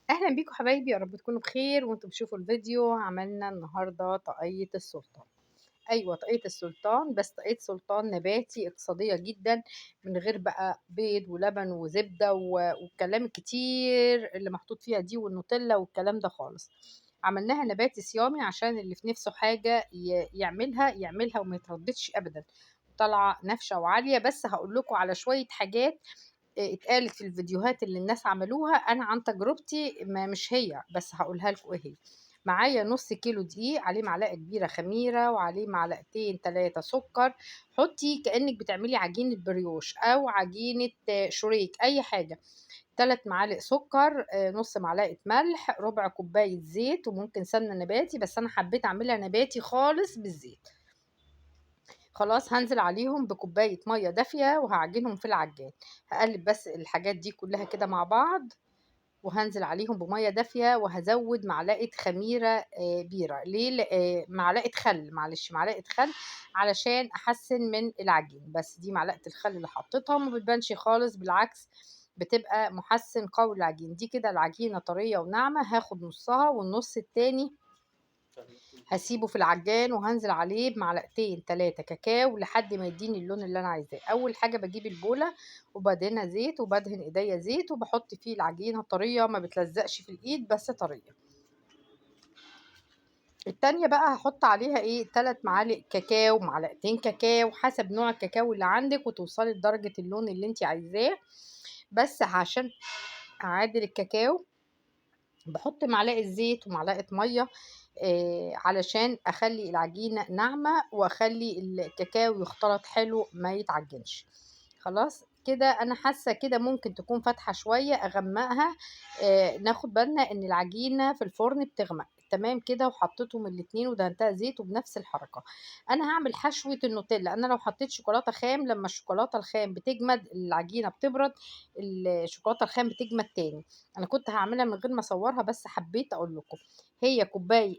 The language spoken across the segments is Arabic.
أهلا بيكم حبايبي، يا رب تكونوا بخير وانتم بتشوفوا الفيديو. عملنا النهاردة طاقية السلطان. أيوة، طاقية السلطان، بس طاقية سلطان نباتي اقتصادية جدا، من غير بقى بيض ولبن وزبدة والكلام الكتير اللي محطوط فيها دي والنوتيلا والكلام ده خالص. عملناها نباتي صيامي عشان اللي في نفسه حاجة يعملها وما يترددش أبدا. طالعة نافشة وعالية. بس هقول لكم على شوية حاجات اتقالت في الفيديوهات اللي الناس عملوها. انا عن تجربتي ما مش هي، بس هقولها لكم ايه هي. معايا نص كيلو دقيق، عليه معلقه كبيره خميره، وعليه معلقتين 3 سكر. حطي كانك بتعملي عجينه بريوش او عجينه شريك، اي حاجه. 3 معالق سكر، نص معلقه ملح، ربع كوبايه زيت، وممكن سمنه نباتي بس انا حبيت اعملها نباتي خالص بالزيت. خلاص، هنزل عليهم بكوباية مية دافية وهعجنهم في العجان. هقلب بس الحاجات دي كلها كده مع بعض، وهنزل عليهم بمية دافية، وهزود معلقة خميرة بيرة. ليه؟ معلقة خل، معلش معلقة خل، علشان أحسن من العجين. بس دي معلقة الخل اللي حطيتها ما بتبانش خالص، بالعكس بتبقى محسن قوي العجين. دي كده العجينة طرية وناعمة، هاخد نصها والنص التاني هسيبه في العجان، وهنزل عليه بمعلقتين 3 كاكاو لحد ما يديني اللون اللي انا عايزاه. اول حاجه بجيب البوله وبدهنها زيت، وبدهن ايديا زيت، وبحط فيه العجينه طريه ما بتلزقش في الايد بس طريه. التانية بقى هحط عليها 3 معالق كاكاو، معلقتين كاكاو، حسب نوع الكاكاو اللي عندك، وتوصلي لدرجه اللون اللي انت عايزاه. بس عشان اعادل الكاكاو باحط معلقة زيت ومعلقة مَيّة، علشان أخلّي العجينة ناعمة، وأخلّي الكاكاو يختلط حلو ما يتعجنش. خلاص، كده أنا حاسة كده ممكن تكون فاتحة شوية، أغمّقها. ناخد بالنا إن العجينة في الفرن بتغمق. تمام كده، وحطيتهم الاتنين ودهنتها زيت وبنفس الحركة. أنا هاعمل حشوة النوتيلا. أنا لو حطيت شوكولاتة خام، لمّا الشوكولاتة الخام بتجمد العجينة بتبرد، الشوكولاتة الخام بتجمد تاني. أنا كنت هاعملها من غير ما أصورها، بس حبيت أقول لكم. هي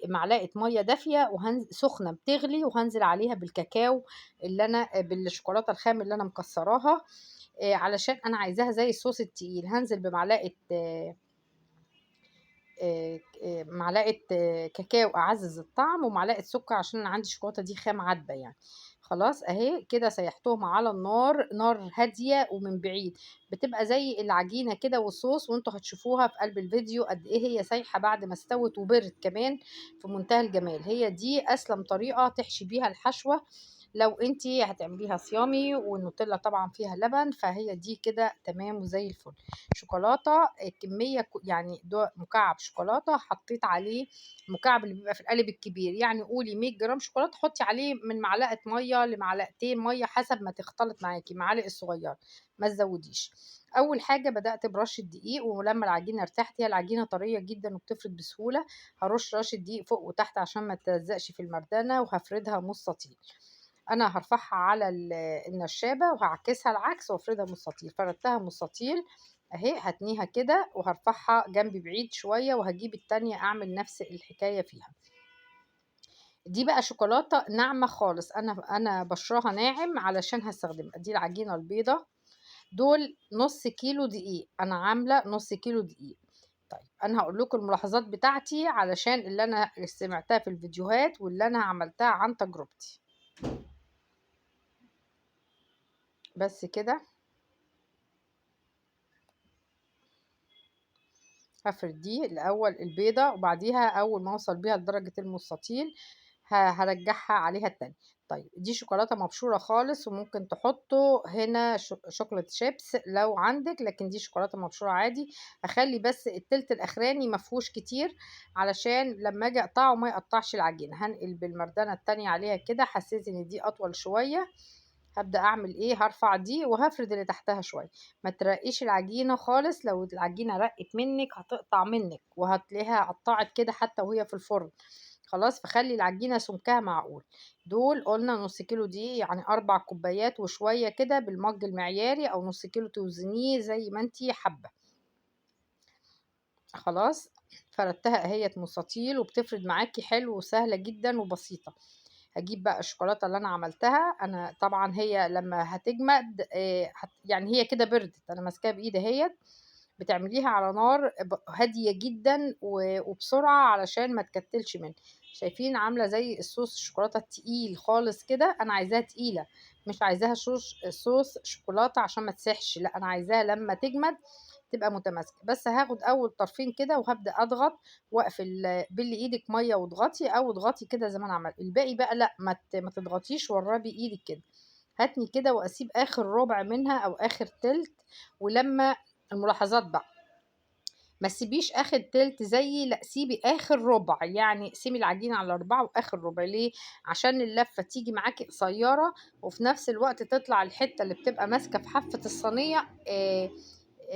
معلقة مَيّة دافية سخنة بتغلي، وهانزل عليها بالكاكاو اللي أنا بالشوكولاتة الخام اللي أنا مكسراها، علشان أنا عايزاها زي الصوص التقيل. هانزل بمعلقة معلقة كاكاو أعزّز الطعم، ومعلقة سكر عشان أنا عندي الشوكولاتة دي خام عدبة يعني. خلاص أهي كده سيحتهم على النار، نار هادية ومن بعيد. بتبقى زي العجينة كده والصوص، وأنتم هتشوفوها في قلب الفيديو قد إيه هي سايحة بعد ما استوت وبرد كمان، في منتهى الجمال. هي دي أسلم طريقة تحشي بيها الحشوة لو أنتِ هتعمليها صيامي، والنوتيلا طبعًا فيها لبن، فهي دي كده تمام وزي الفل. شوكولاتة كمية يعني مكعب شوكولاتة حطيت عليه، المكعب اللي بيبقى في القالب الكبير، يعني قولي 100 جرام شوكولاتة، حطي عليه من معلقة مية لمعلقتين مية حسب ما تختلط معاكي، معالق الصغيرة ما تزوديش. اول حاجه بدات برش الدقيق، ولما العجينه ارتاحت، هي العجينه طريه جدا وبتفرد بسهوله، هرش رش الدقيق فوق وتحت عشان ما تلزقش في المردانه، وهفردها مستطيل. انا هرفعها على النشابه، وهعكسها العكس وافردها مستطيل. فردتها مستطيل اهي، هتنيها كده وهرفعها جنبي بعيد شويه، وهجيب التانية اعمل نفس الحكايه فيها. دي بقى شوكولاته ناعمه خالص، انا بشراها ناعم علشان هستخدمها. دي العجينه البيضه. دول نص كيلو دقيق، انا عامله نص كيلو دقيق. طيب انا هقول لكم الملاحظات بتاعتي علشان اللي انا سمعتها في الفيديوهات واللي انا عملتها عن تجربتي. بس كده، هافرد دي الأول البيضة، وبعديها أول ما أوصل بيها لدرجة المستطيل هارجّعها عليها التانية. طيب دي شوكولاتة مبشورة خالص، وممكن تحطّوا هنا شوكولاتة شيبس لو عندِك، لكن دي شوكولاتة مبشورة عادي. هاخلّي بس التِلت الأخراني ما فيهوش كتير، علشان لمّا آجي أقطعه ما يقطّعش العجينة. هانقل بالمردانة التانية عليها كده، حسيت إن دي أطول شوية، هابدأ أعمل إيه، هارفع دي وهافرد اللي تحتها شوية. ما ترقّيش العجينة خالص، لو العجينة رقِّت منِّك هتقطع منِّك، وهتلاقيها قطّعت كده حتى وهي في الفرن. خلاص، فخلّي العجينة سمكها معقول. دول قُلنا نُص كيلو دقيق، يعني 4 كوبايات وشوية كده بالمَج المعياري، أو نُص كيلو توزنيه زي ما أنتِ حابة. خلاص، فردتها أهيّة مستطيل، وبتفرد معاكِ حلو وسهلة جدًا وبسيطة. هاجيب بقى الشوكولاتة اللي أنا عملتها. أنا طبعًا هي لمّا هتجمد يعني هي كده بردت، أنا ماسكاها بإيدي أهيّة، بتعمليها على نار هادية جدًا وبسرعة علشان ما تكتّلش منِك. شايفين عاملة زي الصوص الشوكولاتة التقيل خالص كده، أنا عايزاها تقيلة، مش عايزاها صوص شوكولاتة عشان ما تسيحش، لأ أنا عايزاها لمّا تجمد تبقى متماسكة. بس هاخد أول طرفين كده وهابدأ أضغط واقفل، بِلّي إيدِك مَيّة واضغطي أو اضغطي كده زي ما أنا عملت. الباقي بقى لأ، ما تضغطيش، ورّبي إيدِك كده. هاتني كده وأسيب آخر ربع منها أو آخر تِلت، ولمّا الملاحظات بقى، ما تسيبيش آخر تِلت زيي، لأ سيبي آخر ربع، يعني اقسمي العجينة على 4 وآخر ربع. ليه؟ عشان اللفة تيجي معاكِ قصيّرة، وفي نفس الوقت تطلع الحتّة اللي بتبقى ماسكة في حافة الصينية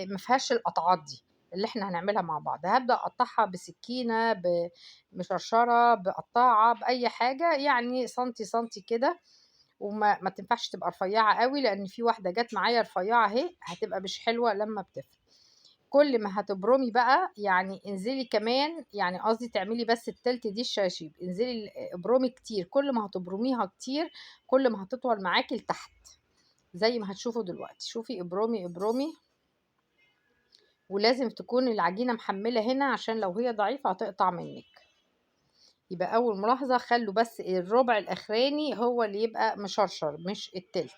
ما فيهاش القطعات دي اللي إحنا هنعملها مع بعض. هابدأ أقطّعها بسكينة، بمشرشرة، بقطّاعة، بأي حاجة، يعني سنتي، سنتي كده. ما تنفعش تبقى رفيّعة أوي، لإن في واحدة جات معايا رفيّعة أهي، هتبقى مش حلوة لمّا بتفرد. كل ما هتبرمي بقى، يعني انزلي كمان، يعني قصدي تعملي بس التِلت دي الشراشيب، انزلي ابرمي كتير. كل ما هتبرميها كتير، كل ما هتطول معاكِ لتحت، زي ما هتشوفوا دلوقتي. شوفي ابرمي، ابرمي، ولازم تكون العجينة محمّلة هنا عشان لو هي ضعيفة هتقطع منِّك. يبقى أول ملاحظة، خلّوا بس الربع الأخراني هو اللي يبقى مشرشر مش التِلت.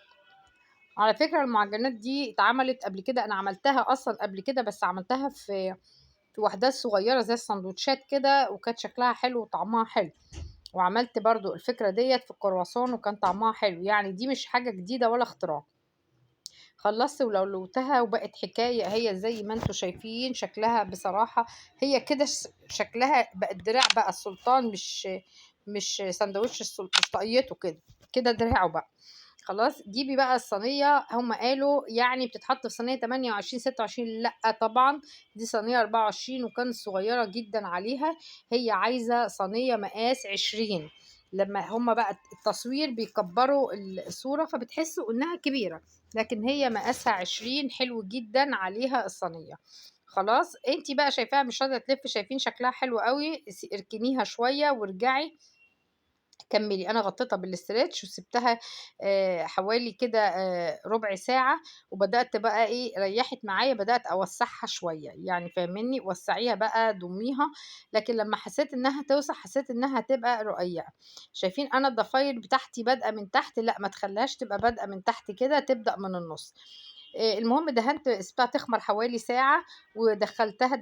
على فكرة المعجنات دي اتعملت قبل كده، أنا عملتها أصلًا قبل كده، بس عملتها في وحدات صغيرة زي الساندوتشات كده، وكانت شكلها حلو وطعمها حلو. وعملت برضه الفكرة ديّة في الكرواسون وكان طعمها حلو، يعني دي مش حاجة جديدة ولا اختراع. خلّصت ولولوتها وبقت حكاية اهي زي ما أنتم شايفين شكلها بصراحة. هي كده شكلها بقت دراع بقى السلطان، مش ساندوتش مش طاقيته كده، كده دراعه بقى. خلاص جيبي بقى الصينية، هم قالوا يعني بتتحط في صينية 28 26، لأ طبعًا دي صينية 24 وكانت صغيرة جدًا عليها، هي عايزة صينية مقاس 20. لمّا هم بقى التصوير بيكبّروا الصورة فبتحسوا إنها كبيرة، لكن هي مقاسها 20 حلو جدًا عليها الصينية. خلاص أنتِ بقى شايفاها مش راضية تلِف، شايفين شكلها حلو أوي، اركنيها شوية وارجعي كمّلي. أنا غطيتها بالستريتش وسِبتها حوالي كده ربع ساعة، وبدأت بقى إيه، ريّحت معايا، بدأت أوسّعها شوية، يعني فاهماني، وسّعيها بقى ضمّيها. لكن لمّا حسيت إنها توسع، حسيت إنها هتبقى رقيّقة. شايفين أنا الضفاير بتاعتي بادئة من تحت، لأ ما تخلّيهاش تبقى بادئة من تحت كده، تبدأ من النُص. المهم سِبتها تخمر حوالي ساعة،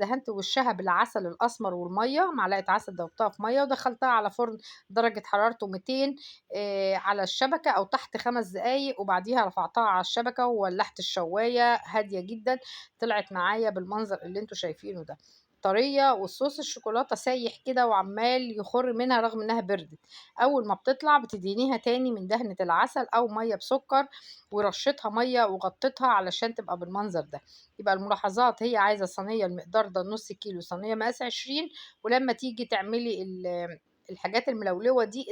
دهنت وشّها بالعسل الأسمر والمَيّة، معلقة عسل دوّبتها في مَيّة ودخّلتها على فرن درجة حرارته 200 على الشبكة أو تحت 5 دقايق، وبعديها رفعتها على الشبكة وولّعت الشواية هادية جدًا. طلعت معايا بالمنظر اللي أنتم شايفينه ده، طرية وصوص الشوكولاتة سايح كده وعمّال يخُر منها رغم إنها بردت. أول ما بتطلع بتدهنيها تاني من دهنة العسل أو مَيّة بسُكّر، ورشيتها مَيّة وغطيتها علشان تبقى بالمنظر ده. يبقى الملاحظات، هي عايزة صينية المقدار ده نُص كيلو، صينية مقاس 20، ولمّا تيجي تعملي الحاجات الملولوة دي